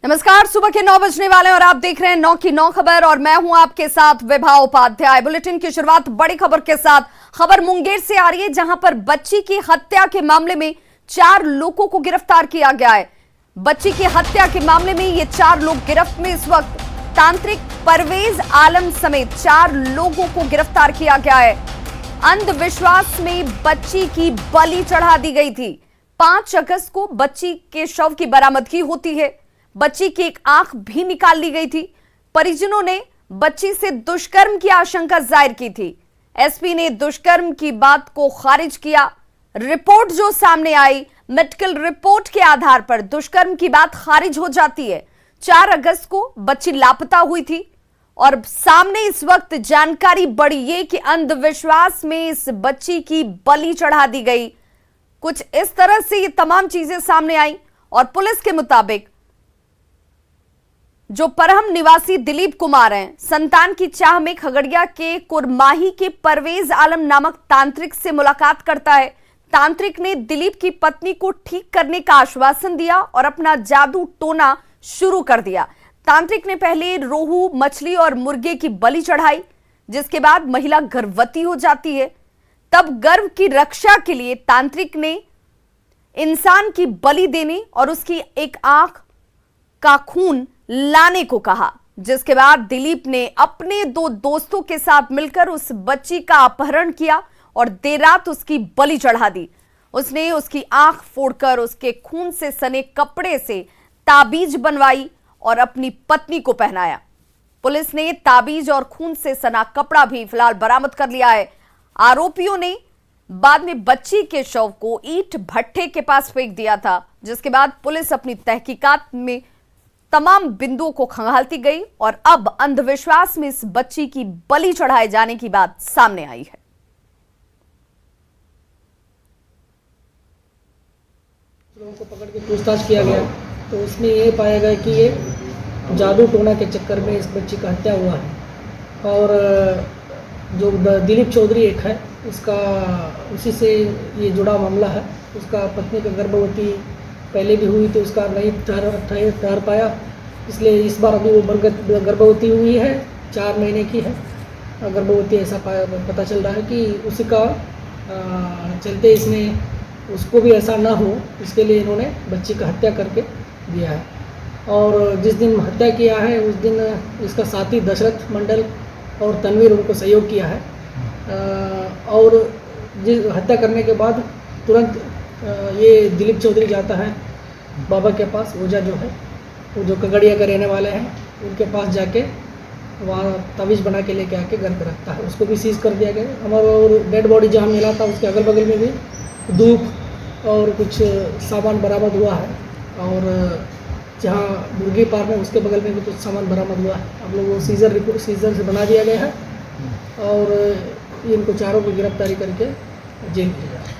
नमस्कार, सुबह के 9 बजने वाले हैं और आप देख रहे हैं 9 की 9 खबर और मैं हूं आपके साथ विभा उपाध्याय। बुलेटिन की शुरुआत बड़ी खबर के साथ। खबर मुंगेर से आ रही है, जहां पर बच्ची की हत्या के मामले में 4 लोगों को गिरफ्तार किया गया है। बच्ची की हत्या के मामले में ये 4 लोग गिरफ्त में। इस वक्त तांत्रिक परवेज आलम समेत 4 लोगों को गिरफ्तार किया गया है। अंधविश्वास में बच्ची की बलि चढ़ा दी गई थी। 5 अगस्त को बच्ची के शव की बरामदगी होती है। बच्ची की एक आंख भी निकाल ली गई थी। परिजनों ने बच्ची से दुष्कर्म की आशंका जाहिर की थी। एसपी ने दुष्कर्म की बात को खारिज किया। रिपोर्ट जो सामने आई, मेडिकल रिपोर्ट के आधार पर दुष्कर्म की बात खारिज हो जाती है। 4 अगस्त को बच्ची लापता हुई थी और सामने इस वक्त जानकारी बढ़ी ये कि अंधविश्वास में इस बच्ची की बलि चढ़ा दी गई। कुछ इस तरह से ये तमाम चीजें सामने आई और पुलिस के मुताबिक जो परहम निवासी दिलीप कुमार हैं, संतान की चाह में खगड़िया के कुरमाही के परवेज आलम नामक तांत्रिक से मुलाकात करता है। तांत्रिक ने दिलीप की पत्नी को ठीक करने का आश्वासन दिया और अपना जादू टोना शुरू कर दिया। तांत्रिक ने पहले रोहू, मछली और मुर्गे की बलि चढ़ाई, जिसके बाद महिला गर्भवती हो जाती है। तब गर्भ की रक्षा के लिए तांत्रिक ने इंसान की बलि देने और उसकी एक आंख का खून लाने को कहा, जिसके बाद दिलीप ने अपने 2 दोस्तों के साथ मिलकर उस बच्ची का अपहरण किया और देर रात उसकी बलि चढ़ा दी। उसने उसकी आंख फोड़कर उसके खून से सने कपड़े से ताबीज बनवाई और अपनी पत्नी को पहनाया। पुलिस ने ताबीज और खून से सना कपड़ा भी फिलहाल बरामद कर लिया है। आरोपियों ने बाद में बच्ची के शव को ईंट भट्ठे के पास फेंक दिया था, जिसके बाद पुलिस अपनी तहकीकात में तमाम बिंदुओं को खंगालती गई और अब अंधविश्वास में इस बच्ची की बलि चढ़ाए जाने की बात सामने आई है। लोगों को पकड़ के पूछताछ किया गया तो उसमें ये पाया गया कि ये जादू टोना के चक्कर में इस बच्ची का हत्या हुआ है और जो दिलीप चौधरी एक है, उसका उसी से ये जुड़ा मामला है। उसका पत्नी का गर्भवती पहले भी हुई तो उसका नहीं ठहर पाया, इसलिए इस बार अभी वो गर्भवती हुई है, 4 महीने की है गर्भवती। ऐसा पता चल रहा है कि उसी का चलते इसने उसको भी ऐसा ना हो, इसके लिए इन्होंने बच्ची का हत्या करके दिया है। और जिस दिन हत्या किया है उस दिन इसका साथी दशरथ मंडल और तनवीर उनको सहयोग किया है। और जिस हत्या करने के बाद तुरंत ये दिलीप चौधरी जाता है बाबा के पास, ओझा जो है, वो जो खगड़िया के रहने वाले हैं, उनके पास जाके वहाँ तवीज़ बना के लेके आके घर पे रखता है। उसको भी सीज कर दिया गया। हमारा और डेड बॉडी जहाँ मिला था उसके अगल बगल में भी धूप और कुछ सामान बरामद हुआ है और जहाँ मुर्गी पार्क है उसके बगल में भी कुछ सामान बरामद हुआ है। हम लोग वो सीजर से बना दिया गया है और इनको चारों को गिरफ्तारी करके जेल भेजा है।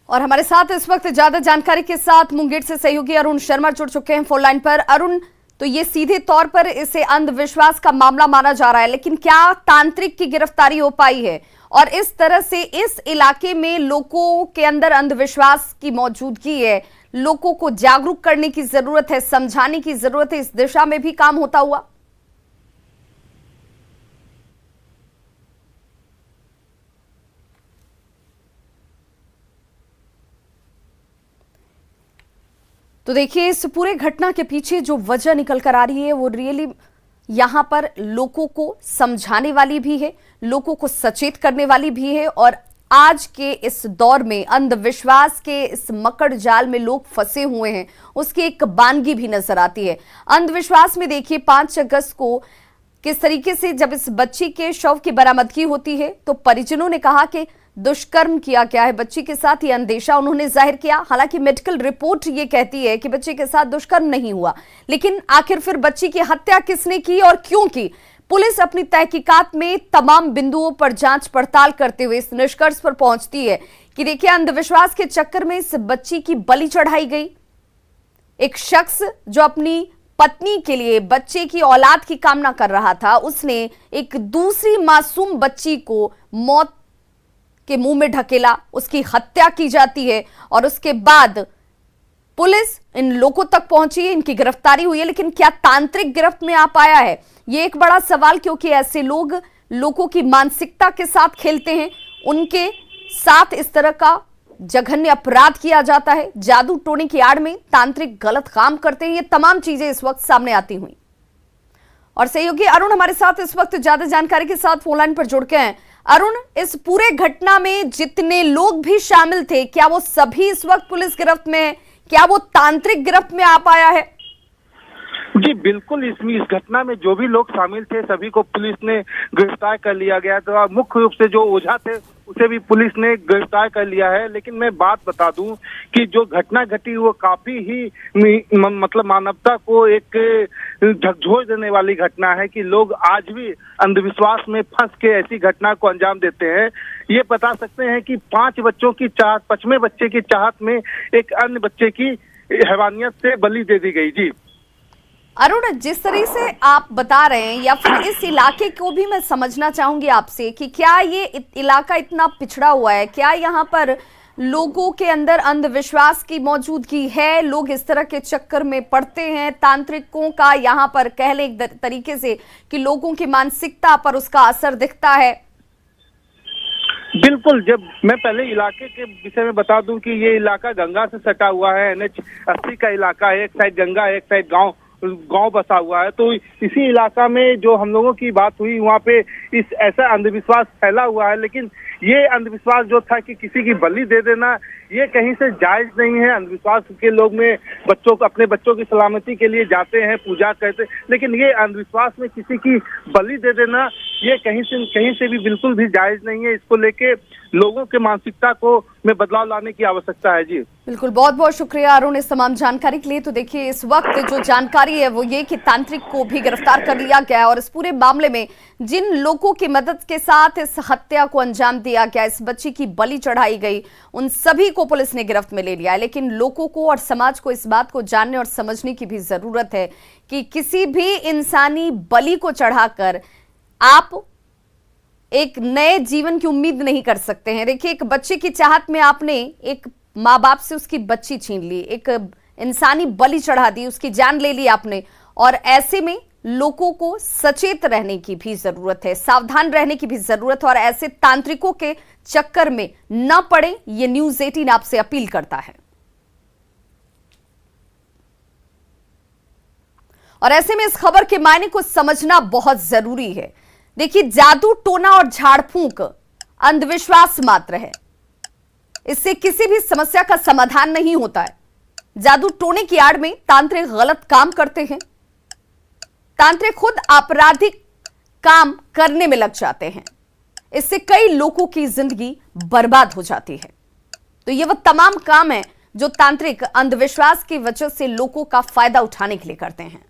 और हमारे साथ इस वक्त ज्यादा जानकारी के साथ मुंगेर से सहयोगी अरुण शर्मा जुड़ चुके हैं फोन लाइन पर। अरुण, तो ये सीधे तौर पर इसे अंधविश्वास का मामला माना जा रहा है, लेकिन क्या तांत्रिक की गिरफ्तारी हो पाई है? और इस तरह से इस इलाके में लोगों के अंदर अंधविश्वास की मौजूदगी है, लोगों को जागरूक करने की जरूरत है, समझाने की जरूरत है, इस दिशा में भी काम होता हुआ? तो देखिए, इस पूरे घटना के पीछे जो वजह निकल कर आ रही है वो रियली यहां पर लोगों को समझाने वाली भी है, लोगों को सचेत करने वाली भी है। और आज के इस दौर में अंधविश्वास के इस मकड़ जाल में लोग फंसे हुए हैं, उसकी एक बानगी भी नजर आती है। अंधविश्वास में देखिए 5 अगस्त को किस तरीके से जब इस बच्ची के शव की बरामदगी होती है तो परिजनों ने कहा कि दुष्कर्म किया गया है बच्ची के साथ, ये अंदेशा उन्होंने जाहिर किया। हालांकि मेडिकल रिपोर्ट ये कहती है कि बच्ची के साथ दुष्कर्म नहीं हुआ, लेकिन आखिर फिर बच्ची की हत्या किसने की और क्यों की? पुलिस अपनी तहकीकात में तमाम बिंदुओं पर जांच पड़ताल करते हुए इस निष्कर्ष पर पहुंचती है कि देखिए, अंधविश्वास के चक्कर में इस बच्ची की बलि चढ़ाई गई। एक शख्स जो अपनी पत्नी के लिए बच्चे की औलाद की कामना कर रहा था, उसने एक दूसरी मासूम बच्ची को मौत के मुंह में ढकेला, उसकी हत्या की जाती है और उसके बाद पुलिस इन लोगों तक पहुंची है, इनकी गिरफ्तारी हुई है। लेकिन क्या तांत्रिक गिरफ्त में आ पाया है, ये एक बड़ा सवाल, क्योंकि ऐसे लोग लोगों की मानसिकता के साथ खेलते हैं, उनके साथ इस तरह का जघन्य अपराध किया जाता है, जादू टोने की आड़ में तांत्रिक गलत काम करते हैं। ये तमाम चीजें इस वक्त सामने आती हुई और सहयोगी अरुण हमारे साथ इस वक्त ज्यादा जानकारी के साथ फोनलाइन पर जुड़ के हैं। अरुण, इस पूरे घटना में जितने लोग भी शामिल थे, क्या वो सभी इस वक्त पुलिस गिरफ्त में है? क्या वो तांत्रिक गिरफ्त में आ पाया है? जी बिल्कुल, इस घटना में जो भी लोग शामिल थे सभी को पुलिस ने गिरफ्तार कर लिया गया। तो मुख्य रूप से जो ओझा थे उसे भी पुलिस ने गिरफ्तार कर लिया है। लेकिन मैं बात बता दूं कि जो घटना घटी वो काफी ही मतलब मानवता को एक झकझोर देने वाली घटना है कि लोग आज भी अंधविश्वास में फंस के ऐसी घटना को अंजाम देते हैं। ये बता सकते हैं कि 5 बच्चों की चाहत, 5वें बच्चे की चाहत में एक अन्य बच्चे की हैवानियत से बलि दे दी गई। जी अरुण, जिस तरह से आप बता रहे हैं, या फिर इस इलाके को भी मैं समझना चाहूंगी आपसे कि क्या ये इलाका इतना पिछड़ा हुआ है, क्या यहाँ पर लोगों के अंदर अंधविश्वास की मौजूदगी है, लोग इस तरह के चक्कर में पड़ते हैं, तांत्रिकों का यहाँ पर कह लें एक तरीके से कि लोगों की मानसिकता पर उसका असर दिखता है? बिल्कुल, जब मैं पहले इलाके के विषय में बता दूं कि ये इलाका गंगा से सटा हुआ है, NH 80 का इलाका है, एक साइड गंगा है, एक साइड गांव बसा हुआ है। तो इसी इलाका में जो हम लोगों की बात हुई वहाँ पे इस ऐसा अंधविश्वास फैला हुआ है। लेकिन ये अंधविश्वास जो था कि किसी की बलि दे देना, ये कहीं से जायज नहीं है। अंधविश्वास के लोग में बच्चों को, अपने बच्चों की सलामती के लिए जाते हैं, पूजा करते, लेकिन ये अंधविश्वास में किसी की बलि दे देना ये कहीं से भी बिल्कुल भी जायज नहीं है। इसको लेके लोगों के मानसिकता को में बदलाव लाने की आवश्यकता है। जी बिल्कुल, बहुत बहुत शुक्रिया अरुण इस तमाम जानकारी के लिए। तो देखिए, इस वक्त जो जानकारी है वो ये कि तांत्रिक को भी गिरफ्तार कर लिया गया है और इस पूरे मामले में जिन लोगों की मदद के साथ इस हत्या को अंजाम दिया गया, इस बच्ची की बलि चढ़ाई गई, उन सभी को पुलिस ने गिरफ्त में ले लिया है। लेकिन लोगों को और समाज को इस बात को जानने और समझने की भी जरूरत है कि किसी भी इंसानी बलि को चढ़ाकर आप एक नए जीवन की उम्मीद नहीं कर सकते हैं। देखिए, एक बच्चे की चाहत में आपने एक माँ बाप से उसकी बच्ची छीन ली, एक इंसानी बलि चढ़ा दी, उसकी जान ले ली आपने। और ऐसे में लोगों को सचेत रहने की भी जरूरत है, सावधान रहने की भी जरूरत है और ऐसे तांत्रिकों के चक्कर में न पड़े, ये न्यूज़ 18 आपसे अपील करता है। और ऐसे में इस खबर के मायने को समझना बहुत जरूरी है। देखिए, जादू टोना और झाड़ फूंक अंधविश्वास मात्र है, इससे किसी भी समस्या का समाधान नहीं होता है। जादू टोने की आड़ में तांत्रिक गलत काम करते हैं, तांत्रिक खुद आपराधिक काम करने में लग जाते हैं, इससे कई लोगों की जिंदगी बर्बाद हो जाती है। तो ये वो तमाम काम है जो तांत्रिक अंधविश्वास की वजह से लोगों का फायदा उठाने के लिए करते हैं।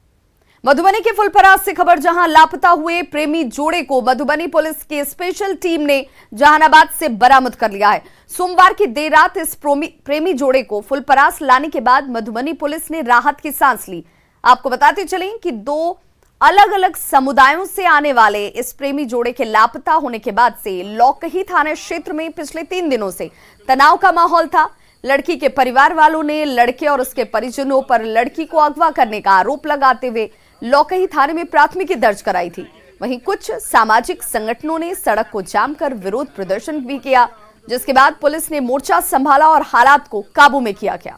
मधुबनी के फुलपरास से खबर, जहां लापता हुए प्रेमी जोड़े को मधुबनी पुलिस की स्पेशल टीम ने जहानाबाद से बरामद कर लिया है। सोमवार की देर रात इस प्रेमी जोड़े को फुलपरास लाने के बाद मधुबनी पुलिस ने राहत की सांस ली। आपको बताते चलें कि 2 अलग अलग समुदायों से आने वाले इस प्रेमी जोड़े के लापता होने के बाद से लौकही थाना क्षेत्र में पिछले 3 दिनों से तनाव का माहौल था। लड़की के परिवार वालों ने लड़के और उसके परिजनों पर लड़की को अगवा करने का आरोप लगाते हुए लौकही थाने में प्राथमिकी दर्ज कराई थी। वहीं कुछ सामाजिक संगठनों ने सड़क को जाम कर विरोध प्रदर्शन भी किया, जिसके बाद पुलिस ने मोर्चा संभाला और हालात को काबू में किया गया।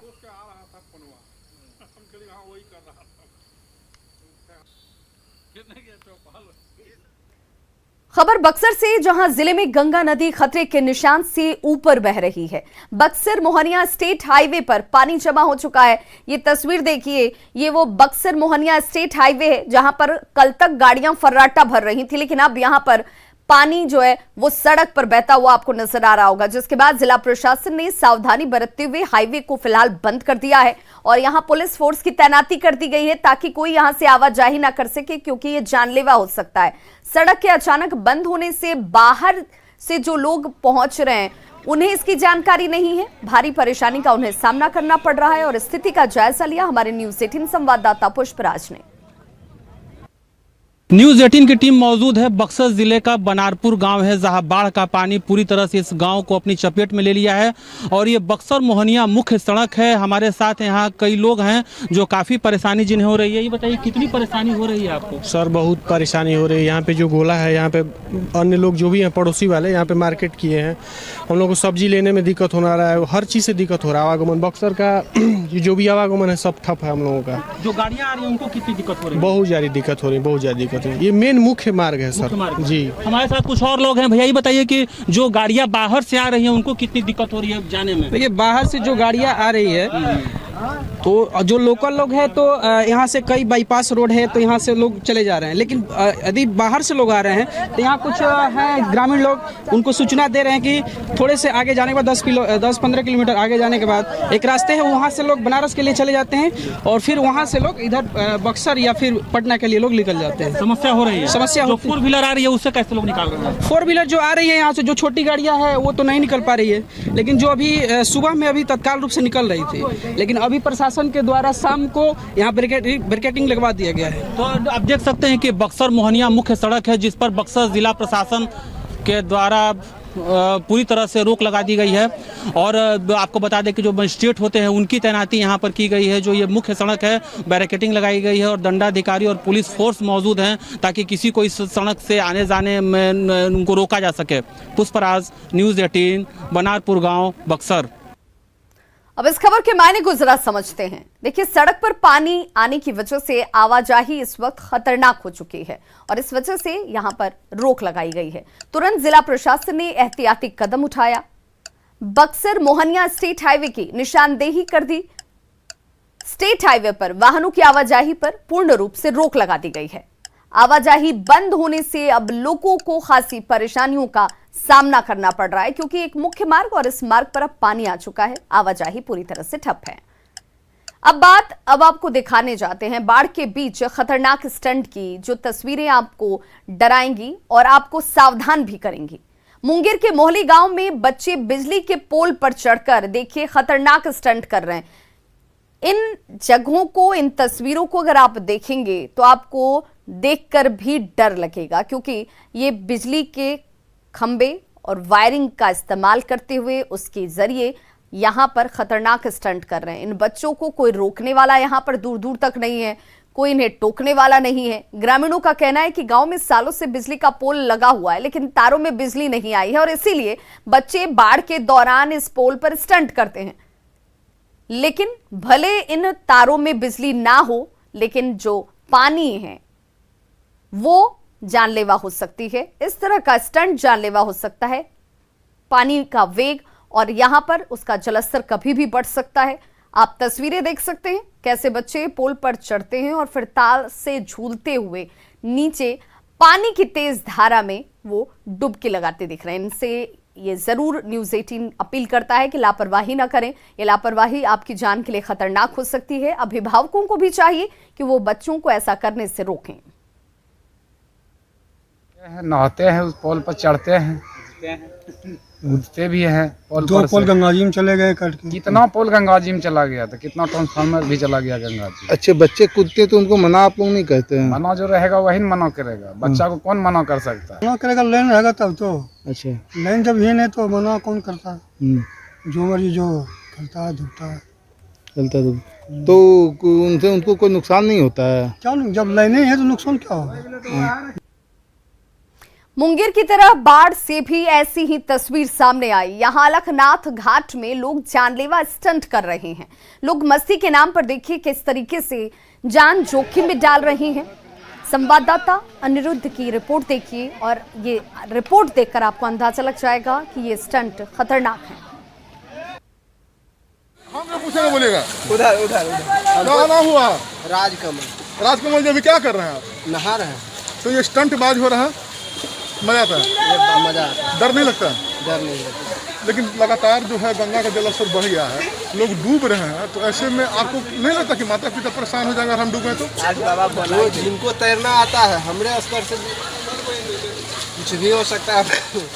खबर बक्सर से, जहां जिले में गंगा नदी खतरे के निशान से ऊपर बह रही है। बक्सर मोहनिया स्टेट हाईवे पर पानी जमा हो चुका है। ये तस्वीर देखिए, ये वो बक्सर मोहनिया स्टेट हाईवे है जहां पर कल तक गाड़ियां फर्राटा भर रही थी, लेकिन अब यहां पर पानी जो है वो सड़क पर बहता हुआ आपको नजर आ रहा होगा, जिसके बाद जिला प्रशासन ने सावधानी बरतते हुए हाईवे को फिलहाल बंद कर दिया है और यहां पुलिस फोर्स की तैनाती कर दी गई है ताकि कोई यहां से आवाजाही ना कर सके, क्योंकि ये जानलेवा हो सकता है। सड़क के अचानक बंद होने से बाहर से जो लोग पहुंच रहे हैं उन्हें इसकी जानकारी नहीं है, भारी परेशानी का उन्हें सामना करना पड़ रहा है। और स्थिति का जायजा लिया हमारे न्यूज़ 18 संवाददाता पुष्पराज ने। न्यूज़ 18 की टीम मौजूद है। बक्सर जिले का बनारपुर गांव है जहां बाढ़ का पानी पूरी तरह से इस गांव को अपनी चपेट में ले लिया है और ये बक्सर मोहनिया मुख्य सड़क है। हमारे साथ यहाँ कई लोग हैं जो काफ़ी परेशानी जिन्हें हो रही है। ये बताइए कितनी परेशानी हो रही है आपको? सर बहुत परेशानी हो रही है। यहाँ पे जो गोला है, यहाँ पे अन्य लोग जो भी हैं पड़ोसी वाले यहाँ पे मार्केट किए हैं, हम लोग को सब्जी लेने में दिक्कत होना रहा है, हर चीज़ से दिक्कत हो रहा है। आवागमन बक्सर का जो भी आवागमन है सब ठप है हम लोगों का। जो गाड़ियाँ आ रही हैं उनको कितनी दिक्कत हो रही है? बहुत ज़्यादा दिक्कत हो रही है, बहुत ज़्यादा दिक्कत है। ये मेन मुख्य मार्ग है सर जी। हमारे साथ कुछ और लोग हैं। भैया ये बताइए कि जो गाड़ियाँ बाहर से आ रही हैं उनको कितनी दिक्कत हो रही है जाने में? देखिए बाहर से जो गाड़ियाँ आ रही है तो जो लोकल लोग हैं तो यहाँ से कई बाईपास रोड है तो यहाँ से लोग चले जा रहे हैं, लेकिन यदि बाहर से लोग आ रहे हैं तो यहाँ कुछ हैं ग्रामीण लोग, उनको सूचना दे रहे हैं कि थोड़े से आगे जाने के बाद 10-15 किलोमीटर आगे जाने के बाद एक रास्ते है, वहाँ से लोग बनारस के लिए चले जाते हैं और फिर वहाँ से लोग इधर बक्सर या फिर पटना के लिए लोग निकल जाते हैं। समस्या हो रही है। समस्या जो 4 व्हीलर आ रही है उससे कैसे लोग निकाल रहे हैं? 4 व्हीलर जो आ रही है यहाँ से, जो छोटी गाड़ियाँ है वो तो नहीं निकल पा रही है, लेकिन जो अभी सुबह में अभी तत्काल रूप से निकल रही थी, लेकिन अभी प्रशासन के द्वारा शाम को यहाँ बैरिकेडिंग लगवा दिया गया है। तो आप देख सकते हैं कि बक्सर मोहनिया मुख्य सड़क है जिस पर बक्सर जिला प्रशासन के द्वारा पूरी तरह से रोक लगा दी गई है और आपको बता दें कि जो मजिस्ट्रेट होते हैं उनकी तैनाती यहाँ पर की गई है। जो ये मुख्य सड़क है बैरिकेडिंग लगाई गई है और दंडाधिकारी और पुलिस फोर्स मौजूद हैं ताकि किसी को इस सड़क से आने जाने में उनको रोका जा सके। पुष्पराज, न्यूज़ 18, बनारपुर गाँव, बक्सर। अब इस खबर के मायने को जरा समझते हैं। देखिए, सड़क पर पानी आने की वजह से आवाजाही इस वक्त खतरनाक हो चुकी है और इस वजह से यहां पर रोक लगाई गई है। तुरंत जिला प्रशासन ने एहतियाती कदम उठाया। बक्सर मोहनिया स्टेट हाईवे की निशानदेही कर दी। स्टेट हाईवे पर वाहनों की आवाजाही पर पूर्ण रूप से रोक लगा दी गई है। आवाजाही बंद होने से अब लोगों को खासी परेशानियों का सामना करना पड़ रहा है क्योंकि एक मुख्य मार्ग और इस मार्ग पर अब पानी आ चुका है। आवाजाही पूरी तरह से ठप है। अब आपको दिखाने जाते हैं बाढ़ के बीच खतरनाक स्टंट की, जो तस्वीरें आपको डराएंगी और आपको सावधान भी करेंगी। मुंगेर के मोहली गांव में बच्चे बिजली के पोल पर चढ़कर देखिए खतरनाक स्टंट कर रहे हैं। इन जगहों को, इन तस्वीरों को अगर आप देखेंगे तो आपको देखकर भी डर लगेगा क्योंकि ये बिजली के खंबे और वायरिंग का इस्तेमाल करते हुए उसके जरिए यहां पर खतरनाक स्टंट कर रहे हैं। इन बच्चों को कोई रोकने वाला यहां पर दूर दूर तक नहीं है, कोई इन्हें टोकने वाला नहीं है। ग्रामीणों का कहना है कि गांव में सालों से बिजली का पोल लगा हुआ है लेकिन तारों में बिजली नहीं आई है और इसीलिए बच्चे बाढ़ के दौरान इस पोल पर स्टंट करते हैं। लेकिन भले इन तारों में बिजली ना हो, लेकिन जो पानी है वो जानलेवा हो सकती है। इस तरह का स्टंट जानलेवा हो सकता है। पानी का वेग और यहां पर उसका जलस्तर कभी भी बढ़ सकता है। आप तस्वीरें देख सकते हैं कैसे बच्चे पोल पर चढ़ते हैं और फिर तार से झूलते हुए नीचे पानी की तेज धारा में वो डुबकी लगाते दिख रहे हैं। इनसे ये जरूर न्यूज़ 18 अपील करता है कि लापरवाही ना करें। ये लापरवाही आपकी जान के लिए खतरनाक हो सकती है। अभिभावकों को भी चाहिए कि वो बच्चों को ऐसा करने से रोकें। नहाते हैं, उस पोल पर चढ़ते हैं, कूदते भी हैं। दो पोल गंगा जी में चले गए कट के। कितना पोल गंगा जी में चला गया था, कितना ट्रांसफार्मर भी चला गया गंगा जी। अच्छे बच्चे कूदते तो उनको मना आप लोग नहीं कहते हैं? मना जो रहेगा वही मना करेगा, बच्चा को कौन मना कर सकता है? मना करेगा, लाइन रहेगा तब तो। अच्छा, लाइन जब ही नहीं तो मना कौन करता है? जो मर्जी जो करता है धुपता है चलता तो उनसे उनको कोई नुकसान नहीं होता है? क्या, जब लाइनें है तो नुकसान क्या होगा? मुंगेर की तरह बाढ़ से भी ऐसी ही तस्वीर सामने आई। यहां अलखनाथ घाट में लोग जानलेवा स्टंट कर रहे हैं। लोग मस्ती के नाम पर देखिए किस तरीके से जान जोखिम में डाल रहे हैं। संवाददाता अनिरुद्ध की रिपोर्ट देखिए और ये रिपोर्ट देखकर आपको अंदाजा लग जाएगा कि ये स्टंट खतरनाक है। हम पूछेगा बोलेगा उधर उधर क्या नाम हुआ? राजकमल जी अभी क्या कर रहे हैं आप? नहा रहे हैं। तो ये स्टंट बाज हो रहा है, मजा आता है? ये मजा आता है। डर नहीं लगता? डर नहीं लगता। लेकिन लगातार जो है गंगा का जलस्तर बढ़ गया है, लोग डूब रहे हैं, तो ऐसे में आपको नहीं लगता कि माता पिता परेशान हो जाएंगे अगर हम डूबे तो? आज बाबा बोला जिनको तैरना आता है, हमरे स्तर से कुछ भी हो सकता है।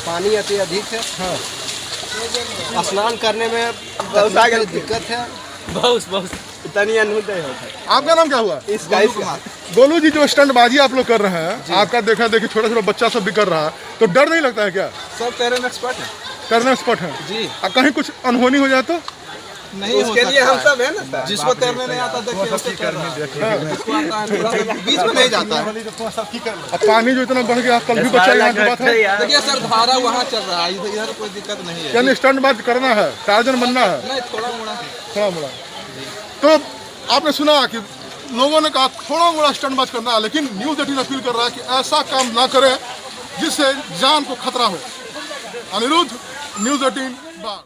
पानी अति अधिक है। हाँ, स्नान करने में बहुत दिक्कत है। बहुत तनी अनुभव होता है। आपका नाम क्या हुआ? गोलू जी जो स्टंटबाजी आप लोग कर रहे हैं, आपका देखा देखी छोटा छोटा बच्चा सब भी कर रहा है, तो डर नहीं लगता है क्या? सर तैरने में एक्सपर्ट है करने एक्सपर्ट है जी। कहीं कुछ अनहोनी हो जाए तो नहीं, उसके लिए हम सब है ना। जिसको तैरने नहीं आता देखिए उसको कर रहा है, जिसको आता है थोड़ा बीच में नहीं जाता है। अब पानी जो इतना बढ़ गया, कल भी बच्चा यहाँ की बात है। देखिए सर धारा वहाँ चल रहा है, इधर कोई दिक्कत नहीं है। यानी स्टंटबाज करना है, टार्जन बनना है नहीं, थोड़ा मोड़ा। तो आपने सुना कि लोगों ने कहा थोड़ा मोड़ा स्टंटबाज करना है, लेकिन न्यूज़ 18 अपील कर रहा है कि ऐसा काम ना करें जिससे जान को खतरा हो। अनिरुद्ध, न्यूज़ 18 बाढ़।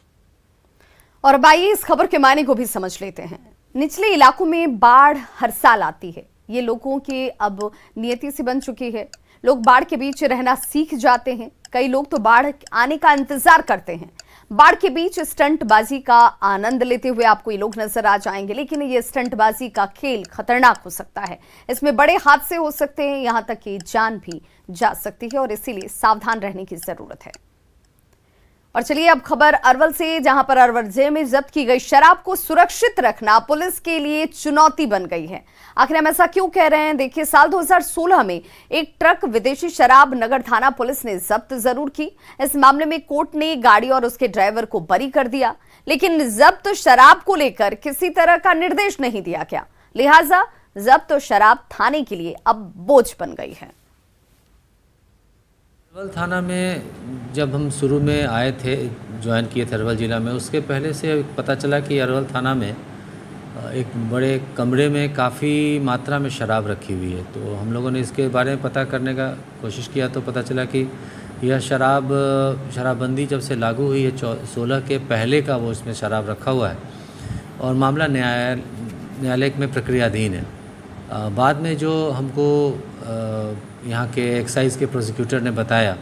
और अब आइए इस खबर के मायने को भी समझ लेते हैं। निचले इलाकों में बाढ़ हर साल आती है, ये लोगों के अब नियति से बन चुकी है। लोग बाढ़ के बीच रहना सीख जाते हैं। कई लोग तो बाढ़ आने का इंतजार करते हैं। बाढ़ के बीच स्टंटबाजी का आनंद लेते हुए आपको ये लोग नजर आ जाएंगे, लेकिन ये स्टंटबाजी का खेल खतरनाक हो सकता है। इसमें बड़े हादसे हो सकते हैं, यहां तक कि जान भी जा सकती है और इसीलिए सावधान रहने की जरूरत है। और चलिए अब खबर अरवल से, जहां पर अरवल जेल में जब्त की गई शराब को सुरक्षित रखना पुलिस के लिए चुनौती बन गई है। आखिर हम ऐसा क्यों कह रहे हैं? देखिए, साल 2016 में एक ट्रक विदेशी शराब नगर थाना पुलिस ने जब्त जरूर की। इस मामले में कोर्ट ने गाड़ी और उसके ड्राइवर को बरी कर दिया, लेकिन जब्त शराब को लेकर किसी तरह का निर्देश नहीं दिया गया। लिहाजा जब्त शराब थाने के लिए अब बोझ बन गई है। अरवल थाना में जब हम शुरू में आए थे, ज्वाइन किए थे अरवल ज़िला में, उसके पहले से पता चला कि अरवल थाना में एक बड़े कमरे में काफ़ी मात्रा में शराब रखी हुई है। तो हम लोगों ने इसके बारे में पता करने का कोशिश किया तो पता चला कि यह शराबबंदी जब से लागू हुई है 16 के पहले का वो इसमें शराब रखा हुआ है और मामला न्यायालय में प्रक्रियाधीन है। बाद में जो हमको यहाँ के एक्साइज के प्रोसिक्यूटर ने बताया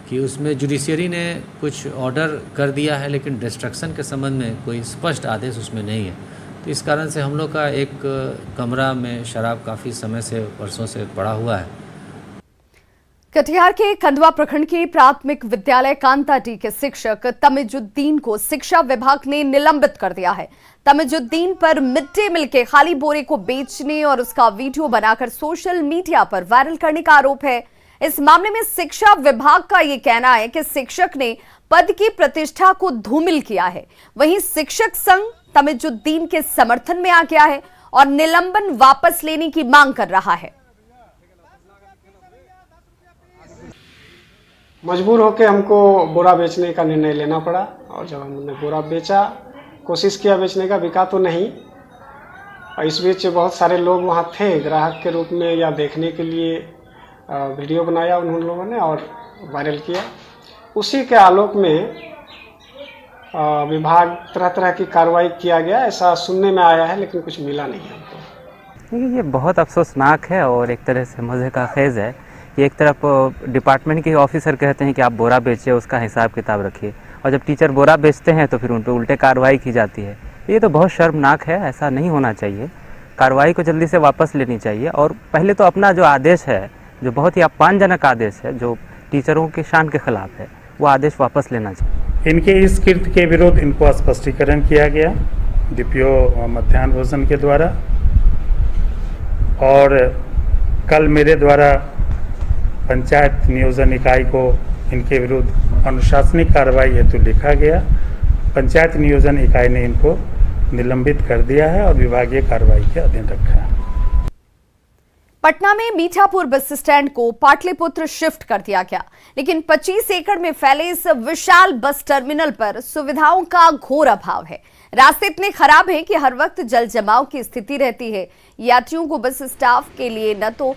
कि उसमें जुडिशियरी ने कुछ ऑर्डर कर दिया है, लेकिन डिस्ट्रक्शन के संबंध में कोई स्पष्ट आदेश उसमें नहीं है। तो इस कारण से हम लोग का एक कमरा में शराब काफ़ी समय से, वर्षों से पड़ा हुआ है। कटिहार के खंडवा प्रखंड के प्राथमिक विद्यालय कांताटी के शिक्षक तमिजुद्दीन को शिक्षा विभाग ने निलंबित कर दिया है। तमिजुद्दीन पर मिड डे मील के खाली बोरे को बेचने और उसका वीडियो बनाकर सोशल मीडिया पर वायरल करने का आरोप है। इस मामले में शिक्षा विभाग का यह कहना है कि शिक्षक ने पद की प्रतिष्ठा को धूमिल किया है। वहीं शिक्षक संघ तमिजुद्दीन के समर्थन में आ गया है और निलंबन वापस लेने की मांग कर रहा है। मजबूर होकर हमको बोरा बेचने का निर्णय लेना पड़ा और जब हमने बोरा बेचा, कोशिश किया बेचने का, बिका तो नहीं। और इस बीच बहुत सारे लोग वहाँ थे ग्राहक के रूप में या देखने के लिए वीडियो बनाया उन लोगों ने और वायरल किया। उसी के आलोक में विभाग तरह तरह की कार्रवाई किया गया, ऐसा सुनने में आया है, लेकिन कुछ मिला नहीं हमको। ये बहुत अफसोसनाक है और एक तरह से मज़े का खेज है कि एक तरफ डिपार्टमेंट के ऑफिसर कहते हैं कि आप बोरा बेचिए, उसका हिसाब किताब रखिए, और जब टीचर बोरा बेचते हैं तो फिर उन पर उल्टे कार्रवाई की जाती है। ये तो बहुत शर्मनाक है, ऐसा नहीं होना चाहिए। कार्रवाई को जल्दी से वापस लेनी चाहिए और पहले तो अपना जो आदेश है, जो बहुत ही अपमानजनक आदेश है, जो टीचरों के शान के खिलाफ है, वो आदेश वापस लेना चाहिए। इनके इस कृत्य के विरुद्ध इनको स्पष्टीकरण किया गया डीपीओ मध्याह्न भोजन के द्वारा, और कल मेरे द्वारा पंचायत नियोजन इकाई को इनके विरुद्ध अनुशासनिक कार्रवाई हेतु लिखा गया। पंचायत नियोजन इकाई ने इनको निलंबित कर दिया है और विभागीय कार्रवाई के अधीन रखा है। पटना में मीठापुर बस स्टैंड को पाटलिपुत्र शिफ्ट कर दिया गया, लेकिन 25 एकड़ में फैले इस विशाल बस टर्मिनल पर सुविधाओं का घोर अभाव है। रास्ते इतने खराब हैं कि हर वक्त जल जमाव की स्थिति रहती है। यात्रियों को बस स्टाफ के लिए न तो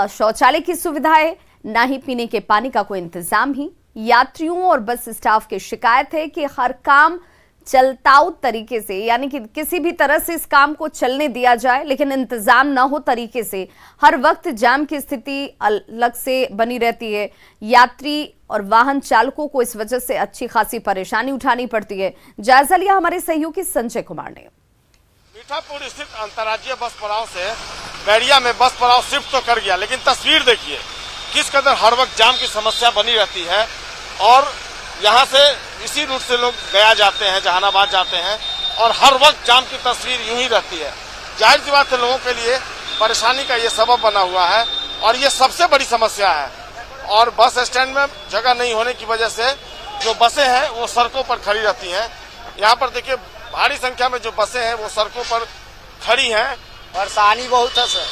शौचालय की सुविधा है, न ही पीने के पानी का कोई इंतजाम ही। यात्रियों और बस स्टाफ की शिकायत है कि हर काम चलताऊ तरीके से, यानी कि किसी भी तरह से इस काम को चलने दिया जाए, लेकिन इंतजाम न हो तरीके से हर वक्त जाम की स्थिति अलग से बनी रहती है। यात्री और वाहन चालकों को इस वजह से अच्छी खासी परेशानी उठानी पड़ती है। जायजा लिया हमारे सहयोगी संजय कुमार ने। मीठापुर स्थित अंतर्राज्यीय बस पड़ाव से बैरिया में बस पड़ाव शिफ्ट तो कर गया, लेकिन तस्वीर देखिए किस कदर हर वक्त जाम की समस्या बनी रहती है। और यहाँ से इसी रूट से लोग गया जाते हैं, जहानाबाद जाते हैं, और हर वक्त जाम की तस्वीर यूं ही रहती है। जाहिर सी बात है, लोगों के लिए परेशानी का ये सबब बना हुआ है और ये सबसे बड़ी समस्या है। और बस स्टैंड में जगह नहीं होने की वजह से जो बसें हैं वो सड़कों पर खड़ी रहती हैं। यहाँ पर देखिए भारी संख्या में जो बसें हैं वो सड़कों पर खड़ी हैं। परेशानी बहुत है सर,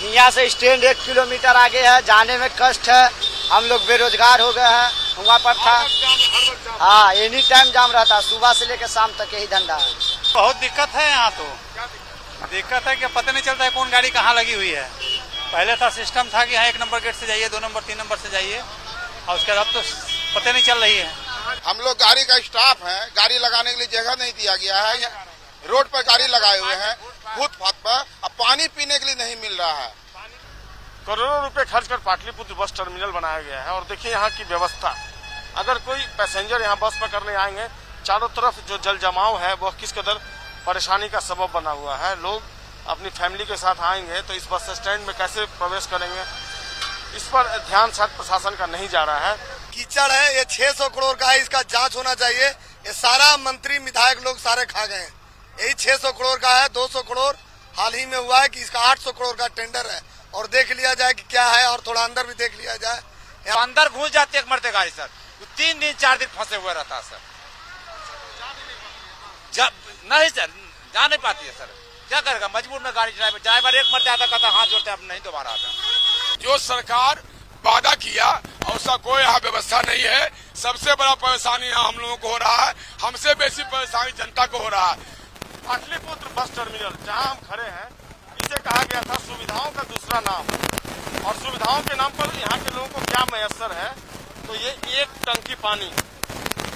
यहाँ से स्टैंड 1 किलोमीटर आगे है, जाने में कष्ट है। हम लोग बेरोजगार हो गए हैं। वहाँ पर था हाँ एनी टाइम जाम रहता, सुबह से लेकर शाम तक यही धंधा है। बहुत दिक्कत है यहाँ तो। दिक्कत है कि पता नहीं चलता है कौन गाड़ी कहाँ लगी हुई है। पहले था सिस्टम था कि यहाँ 1 नंबर गेट से जाइए, 2 नंबर 3 नंबर से जाइए, और उसके बाद अब तो पता नहीं चल रही है। हम लोग गाड़ी का स्टाफ है, गाड़ी लगाने के लिए जगह नहीं दिया गया है। रोड पर गाड़ी लगाए हुए हैं फुटपाथ पर, अब पानी पीने के लिए नहीं मिल रहा है। करोड़ों रुपए खर्च कर पाटलिपुत्र बस टर्मिनल बनाया गया है और देखिए यहाँ की व्यवस्था। अगर कोई पैसेंजर यहाँ बस पकड़ने आएंगे, चारों तरफ जो जल जमाव है वह किस कदर परेशानी का सबब बना हुआ है। लोग अपनी फैमिली के साथ आएंगे तो इस बस स्टैंड में कैसे प्रवेश करेंगे, इस पर ध्यान शायद प्रशासन का नहीं जा रहा है। कीचड़ है, ये 600 करोड़ का है, इसका जांच होना चाहिए। ये सारा मंत्री विधायक लोग सारे खा गए हैं। यही 600 करोड़ का है, 200 करोड़ हाल ही में हुआ है कि इसका 800 करोड़ का टेंडर है, और देख लिया जाए कि क्या है, और थोड़ा अंदर भी देख लिया जाए। अंदर घुस जाती है मरते गाड़ी सर, 3 दिन 4 दिन फंसे हुए रहता है सर। जब नहीं सर जा नहीं पाती है सर, क्या करेगा, मजबूर में गाड़ी ड्राइवर एक मरते आता, कहता हाथ जोड़ते, अब नहीं दोबारा आता। जो सरकार वादा किया और उसका कोई यहाँ व्यवस्था नहीं है। सबसे बड़ा परेशानी यहाँ हम लोगों को हो रहा है, हमसे बेसी परेशानी जनता को हो रहा है। पाटलिपुत्र बस टर्मिनल जहाँ हम खड़े हैं, इसे कहा गया था सुविधाओं का दूसरा नाम, और सुविधाओं के नाम पर यहाँ के लोगों को क्या मयसर है, तो ये 1 टंकी पानी,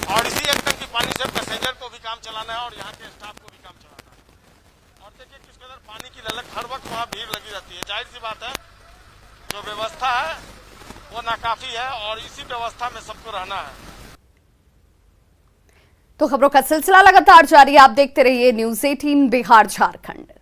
और इसी 1 टंकी पानी से पैसेंजर को भी काम चलाना है और यहाँ के स्टाफ को भी काम चलाना है। और देखिए किस कदर पानी की ललक, हर वक्त वहाँ भीड़ लगी रहती है। जाहिर सी बात है जो व्यवस्था है वो नाकाफी है और इसी व्यवस्था में सबको रहना है। तो खबरों का सिलसिला लगातार जारी, आप देखते रहिए न्यूज़ 18 बिहार झारखंड।